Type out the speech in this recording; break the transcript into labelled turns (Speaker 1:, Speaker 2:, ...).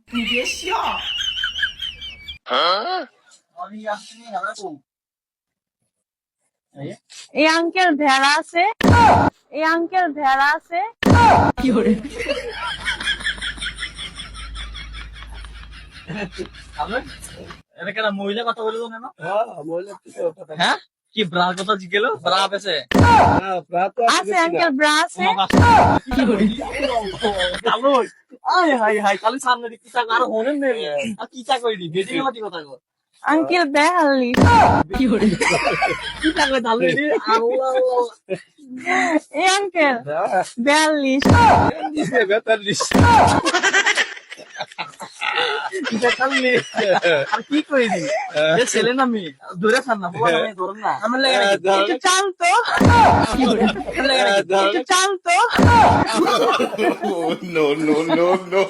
Speaker 1: 你别笑。
Speaker 2: এই uncle ভেড়া আছে, এই আঙ্কেল ভেড়া আছে। কি করে?
Speaker 3: এটা কেন মহিলা কথা বলে তো না? হ্যাঁ কি ব্রার কথা জিগেল ব্রা আছে
Speaker 2: আছে আঙ্কেল ব্রা আছে।
Speaker 3: কি করে কালো আয় হাই হাই কালি সামনে দিকে কিটা আর হনেন নেই আর কিটা কইদি বেদি মাটি কথা কই
Speaker 2: আঙ্কেল বেহালি। কি করে?
Speaker 3: কিটা কই দালে দি আল্লাহ
Speaker 2: এই আঙ্কেল 42।
Speaker 3: কিটা খালি আর কি কইদি এ ছেলে না মেয়ে দূরে থান না বাবা আমি ধরুন না আমার লাগে
Speaker 2: একটু চাল তো, একটু চাল তো।
Speaker 4: No, no, no, no.